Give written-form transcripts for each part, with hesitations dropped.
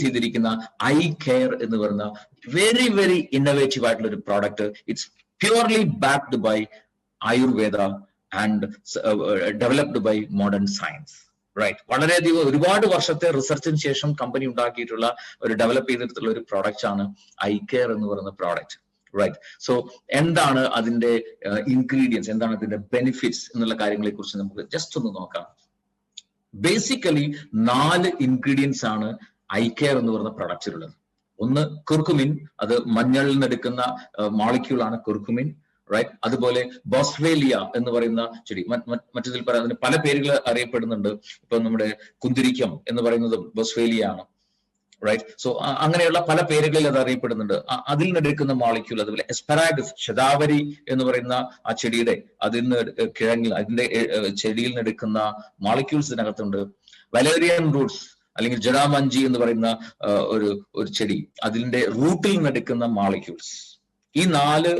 ചെയ്തിരിക്കുന്ന I care എന്ന് പറയുന്ന വെരി വെരി ഇന്നോവേറ്റീവ് ആയിട്ടുള്ള ഒരു product. It's purely backed by Ayurveda and developed by modern science. Right. വളരെയധികം ഒരുപാട് വർഷത്തെ റിസർച്ചിന് ശേഷം കമ്പനി ഉണ്ടാക്കിയിട്ടുള്ള ഒരു ഡെവലപ്പ് ചെയ്തിട്ടുള്ള ഒരു പ്രോഡക്റ്റ് ആണ് ഐ കെയർ എന്ന് പറയുന്ന പ്രോഡക്റ്റ്. റൈറ്റ്. സോ എന്താണ് അതിന്റെ ഇൻഗ്രീഡിയൻസ്, എന്താണ് അതിന്റെ ബെനിഫിറ്റ്സ് എന്നുള്ള കാര്യങ്ങളെ കുറിച്ച് നമുക്ക് ജസ്റ്റ് ഒന്ന് നോക്കാം. ബേസിക്കലി 4 ഇൻഗ്രീഡിയൻസ് ആണ് ഐ കെയർ എന്ന് പറയുന്ന പ്രൊഡക്റ്റിലുള്ളത്. ഒന്ന് കുർക്കുമിൻ, അത് മഞ്ഞളിൽ നിന്ന് എടുക്കുന്ന മോളിക്യൂൾ ആണ് കുർക്കുമിൻ. റൈറ്റ്. അതുപോലെ ബോസ്വേലിയ എന്ന് പറയുന്ന ചെടി, മറ്റതിൽ പറയാം, അതിന് പല പേരുകൾ അറിയപ്പെടുന്നുണ്ട്. ഇപ്പൊ നമ്മുടെ കുന്തിരിക്കം എന്ന് പറയുന്നത് ബോസ്വേലിയ ആണ്. റൈറ്റ്. സോ അങ്ങനെയുള്ള പല പേരുകളിൽ അത് അറിയപ്പെടുന്നുണ്ട്. അതിൽ നിന്നെടുക്കുന്ന മോളിക്യൂൾ. അതുപോലെ എസ്പെറാഗസ്, ശതാവരി എന്ന് പറയുന്ന ആ ചെടിയുടെ അതിൽ നിന്ന് കിഴങ്ങിൽ അതിന്റെ ചെടിയിൽ നിന്നെടുക്കുന്ന മോളിക്യൂൾസ് ഇതിനകത്തുണ്ട്. വലേറിയൻ റൂട്ട്സ് അല്ലെങ്കിൽ ജഡാമഞ്ചി എന്ന് പറയുന്ന ഒരു ചെടി, അതിന്റെ റൂട്ടിൽ നിന്നെടുക്കുന്ന മോളിക്യൂൾസ്. ഈ 4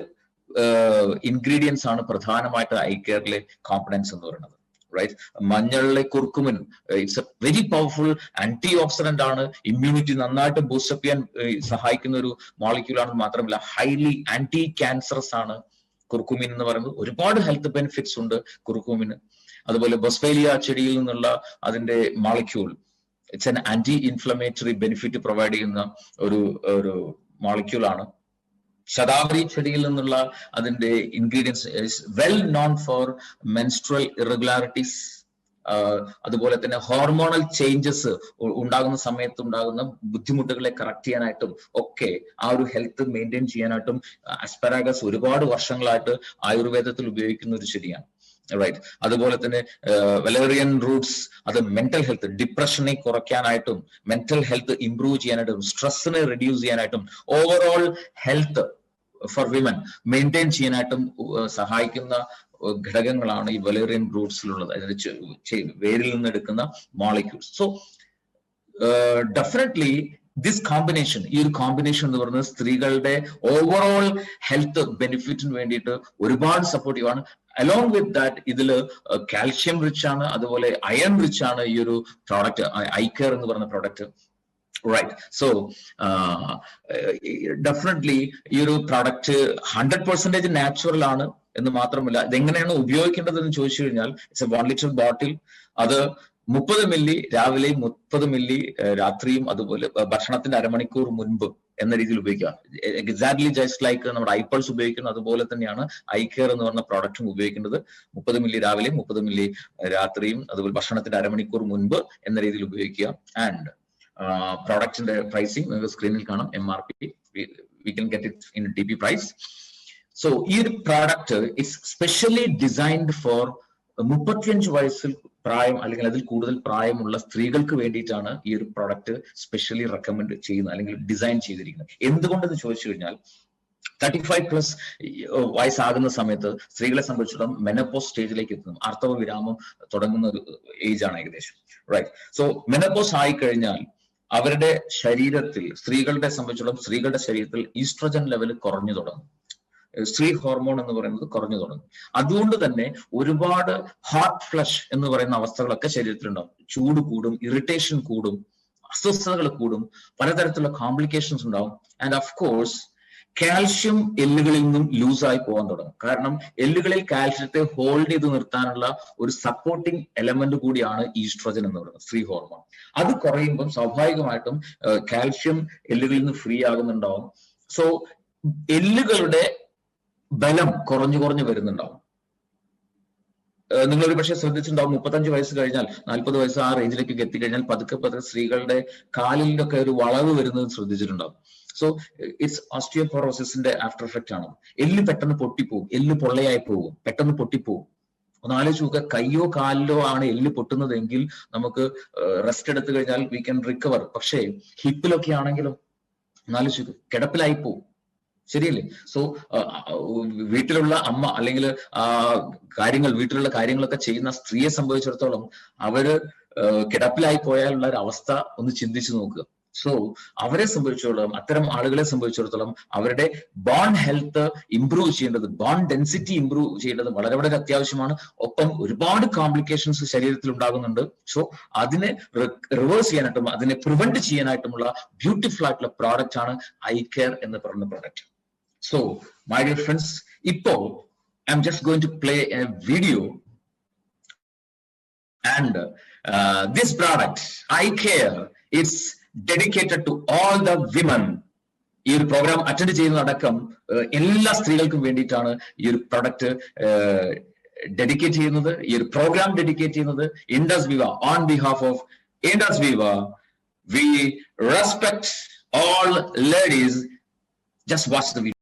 ഇൻഗ്രീഡിയൻസ് ആണ് പ്രധാനമായിട്ട് ഐ കെയറിലെ കോമ്പണൻസ് എന്ന് പറയുന്നത്. റൈറ്റ്. മഞ്ഞളിലെ curcumin, it's a very powerful antioxidant ആണ്. ഇമ്മ്യൂണിറ്റി നന്നായിട്ട് ബൂസ്റ്റപ്പ് ചെയ്യാൻ സഹായിക്കുന്ന ഒരു മോളിക്യൂൾ ആണ്. മാത്രമല്ല ഹൈലി ആന്റി ക്യാൻസറസ് ആണ് കുർക്കുമിൻ എന്ന് പറയുന്നത്. ഒരുപാട് ഹെൽത്ത് ബെനിഫിറ്റ്സ് ഉണ്ട് കുർക്കുമിന്. അതുപോലെ ബൊസ്വേലിയ ചെടിയിൽ നിന്നുള്ള അതിന്റെ molecule, it's an anti inflammatory benefit provide ചെയ്യുന്ന ഒരു മോളിക്യൂൾ ആണ്. ശതാവരി ചെടിയിൽ നിന്നുള്ള അതിന്റെ ingredients is well known for menstrual irregularities. അതുപോലെ തന്നെ ഹോർമോണൽ ചേഞ്ചസ് ഉണ്ടാകുന്ന സമയത്ത് ഉണ്ടാകുന്ന ബുദ്ധിമുട്ടുകളെ കറക്റ്റ് ചെയ്യാനായിട്ടും ഒക്കെ ആ ഒരു ഹെൽത്ത് മെയിൻറ്റെയിൻ ചെയ്യാനായിട്ടും അസ്പെറാഗസ് ഒരുപാട് വർഷങ്ങളായിട്ട് ആയുർവേദത്തിൽ ഉപയോഗിക്കുന്ന ഒരു ചെടിയാണ്. റൈറ്റ്. അതുപോലെ തന്നെ വലേറിയൻ റൂട്ട്സ്, അത് മെന്റൽ ഹെൽത്ത്, ഡിപ്രഷനെ കുറയ്ക്കാനായിട്ടും മെന്റൽ ഹെൽത്ത് ഇംപ്രൂവ് ചെയ്യാനായിട്ടും സ്ട്രെസ്സിനെ റെഡ്യൂസ് ചെയ്യാനായിട്ടും overall health for women maintain ചെയ്യാനായിട്ടും സഹായിക്കുന്ന ഘടകങ്ങളാണ് ഈ വലേറിയൻ റൂട്ട്സിലുള്ളത്, അതിന്റെ വേരിൽ നിന്ന് എടുക്കുന്ന molecules. So definitely this combination, ഈ ഒരു കോമ്പിനേഷൻ എന്ന് പറയുന്നത് സ്ത്രീകളുടെ ഓവറോൾ ഹെൽത്ത് ബെനിഫിറ്റിന് വേണ്ടിയിട്ട് ഒരുപാട് സപ്പോർട്ടീവ് ആണ്. അലോങ് വിത്ത് ദാറ്റ് ഇതില് കാൽഷ്യം റിച്ച് ആണ്, അതുപോലെ അയൺ റിച്ച് ആണ് ഈ ഒരു പ്രോഡക്റ്റ് ഐ കെയർ എന്ന് പറയുന്ന പ്രോഡക്റ്റ്. റൈറ്റ്. സോ ഡെഫിനറ്റ്ലി ഈ ഒരു പ്രോഡക്റ്റ് 100% നാച്ചുറൽ ആണ് എന്ന് മാത്രമല്ല, ഇതെങ്ങനെയാണ് ഉപയോഗിക്കേണ്ടത് എന്ന് ചോദിച്ചു കഴിഞ്ഞാൽ ഇറ്റ്സ് എ 1 ലിറ്റർ ബോട്ടിൽ. അത് 30 മില്ലി രാവിലെയും 30 മില്ലി രാത്രിയും, അതുപോലെ ഭക്ഷണത്തിന്റെ അരമണിക്കൂർ മുൻപ് എന്ന രീതിയിൽ ഉപയോഗിക്കുക. എക്സാക്ട്ലി ജസ്റ്റ് ലൈക്ക് നമ്മുടെ ഐപ്പൾസ് ഉപയോഗിക്കുന്നത് അതുപോലെ തന്നെയാണ് ഐ കെയർ എന്ന് പറഞ്ഞ പ്രോഡക്റ്റും ഉപയോഗിക്കേണ്ടത്. 30 മില്ലി രാവിലെയും 30 മില്ലി രാത്രിയും, അതുപോലെ ഭക്ഷണത്തിന്റെ അരമണിക്കൂർ മുൻപ് എന്ന രീതിയിൽ ഉപയോഗിക്കുക. ആൻഡ് പ്രോഡക്റ്റിന്റെ പ്രൈസിങ് നിങ്ങൾക്ക് സ്ക്രീനിൽ കാണാം. MRP we can get it in TP price. So ഈ ഒരു product it's specially designed for 35 വയസ്സിൽ പ്രായം അല്ലെങ്കിൽ അതിൽ കൂടുതൽ പ്രായമുള്ള സ്ത്രീകൾക്ക് വേണ്ടിയിട്ടാണ് ഈ ഒരു പ്രോഡക്റ്റ് സ്പെഷ്യലി റെക്കമെൻഡ് ചെയ്യുന്നത് അല്ലെങ്കിൽ ഡിസൈൻ ചെയ്തിരിക്കുന്നത്. എന്തുകൊണ്ടെന്ന് ചോദിച്ചു കഴിഞ്ഞാൽ 35+ വയസ്സാകുന്ന സമയത്ത് സ്ത്രീകളെ സംബന്ധിച്ചിടത്തോളം മെനപ്പോസ് സ്റ്റേജിലേക്ക് എത്തുന്നു. ആർത്തവ വിരാമം തുടങ്ങുന്ന ഒരു ഏജ് ആണ് ഏകദേശം. റൈറ്റ്. സോ മെനപ്പോസ് ആയിക്കഴിഞ്ഞാൽ അവരുടെ ശരീരത്തിൽ, സ്ത്രീകളുടെ സംബന്ധിച്ചിടത്തോളം സ്ത്രീകളുടെ ശരീരത്തിൽ ഈസ്ട്രജൻ ലെവൽ കുറഞ്ഞു തുടങ്ങും. സ്ത്രീ ഹോർമോൺ എന്ന് പറയുന്നത് കുറഞ്ഞു തുടങ്ങും. അതുകൊണ്ട് തന്നെ ഒരുപാട് ഹോട്ട് ഫ്ലഷ് എന്ന് പറയുന്ന അവസ്ഥകളൊക്കെ ശരീരത്തിലുണ്ടാവും. ചൂട് കൂടും, ഇറിറ്റേഷൻ കൂടും, അസ്വസ്ഥതകൾ കൂടും, പലതരത്തിലുള്ള കോംപ്ലിക്കേഷൻസ് ഉണ്ടാവും. ആൻഡ് ഓഫ് കോഴ്സ് കാൽഷ്യം എല്ലുകളിൽ നിന്നും ലൂസായി പോകാൻ തുടങ്ങും. കാരണം എല്ലുകളിൽ കാൽഷ്യത്തെ ഹോൾഡ് ചെയ്ത് നിർത്താനുള്ള ഒരു സപ്പോർട്ടിങ് എലമെന്റ് കൂടിയാണ് ഈസ്ട്രോജൻ എന്ന് പറയുന്നത്, സ്ത്രീ ഹോർമോൺ. അത് കുറയുമ്പം സ്വാഭാവികമായിട്ടും കാൽഷ്യം എല്ലുകളിൽ നിന്ന് ഫ്രീ ആകുന്നുണ്ടാവും. സോ എല്ലുകളുടെ ബലം കുറഞ്ഞു വരുന്നുണ്ടാവും. നിങ്ങൾ ഒരു പക്ഷേ ശ്രദ്ധിച്ചിട്ടുണ്ടാവും, 35 വയസ്സ് കഴിഞ്ഞാൽ 40 വയസ്സ് ആ റേഞ്ചിലേക്കൊക്കെ എത്തിക്കഴിഞ്ഞാൽ പതുക്കെ സ്ത്രീകളുടെ കാലിലൊക്കെ ഒരു വളവ് വരുന്നത് ശ്രദ്ധിച്ചിട്ടുണ്ടാവും. സോ ഇറ്റ്സ് ഓസ്റ്റിയോപോറോസിന്റെ ആഫ്റ്റർ എഫക്റ്റ് ആണ്. എല്ല് പെട്ടെന്ന് പൊട്ടിപ്പോകും, എല്ല് പൊള്ളയായി പോകും, പെട്ടെന്ന് പൊട്ടിപ്പോകും. ഒന്ന് ആലോചിച്ച് നോക്കുക, കയ്യോ കാലിലോ ആണ് എല്ല് പൊട്ടുന്നതെങ്കിൽ നമുക്ക് റെസ്റ്റ് എടുത്തു കഴിഞ്ഞാൽ വി ക്യാൻ റിക്കവർ. പക്ഷേ ഹിപ്പിലൊക്കെ ആണെങ്കിലും ഒന്നാലോചിച്ച് നോക്കുക, കിടപ്പിലായി പോകും. ശരിയല്ലേ? സോ വീട്ടിലുള്ള അമ്മ അല്ലെങ്കിൽ വീട്ടിലുള്ള കാര്യങ്ങളൊക്കെ ചെയ്യുന്ന സ്ത്രീയെ സംബന്ധിച്ചിടത്തോളം അവര് കിടപ്പിലായി പോയാലുള്ള ഒരു അവസ്ഥ ഒന്ന് ചിന്തിച്ചു നോക്കുക. സോ അവരെ സംബന്ധിച്ചിടത്തോളം, അത്തരം ആളുകളെ സംബന്ധിച്ചിടത്തോളം അവരുടെ ബോൺ ഹെൽത്ത് ഇംപ്രൂവ് ചെയ്യേണ്ടത്, ബോൺ ഡെൻസിറ്റി ഇംപ്രൂവ് ചെയ്യേണ്ടത് വളരെ വളരെ അത്യാവശ്യമാണ്. ഒപ്പം ഒരുപാട് കോംപ്ലിക്കേഷൻസ് ശരീരത്തിൽ ഉണ്ടാകുന്നുണ്ട്. സോ അതിനെ റിവേഴ്സ് ചെയ്യാനായിട്ടും അതിനെ പ്രിവെന്റ് ചെയ്യാനായിട്ടുമുള്ള ബ്യൂട്ടിഫുൾ ആയിട്ടുള്ള പ്രോഡക്റ്റ് ആണ് ഐ കെയർ എന്ന് പറയുന്ന product. So my dear friends, ഇപ്പോ I am just going to play a video. And this product, eye care, it's dedicated to all the women. ഈ ഒരു പ്രോഗ്രാം അറ്റൻഡ് ചെയ്യുന്നതടക്കം എല്ലാ സ്ത്രീകൾക്കും വേണ്ടിയിട്ടാണ് ഈ ഒരു പ്രൊഡക്റ്റ് ഡെഡിക്കേറ്റ് ചെയ്യുന്നത്, ഈ ഒരു പ്രോഗ്രാം ഡെഡിക്കേറ്റ് ചെയ്യുന്നത്. ഇൻഡസ് വിവ, ഓൺ ബിഹാഫ് ഓഫ് ഇൻഡസ് വിവ, we respect all ladies. Just watch the video.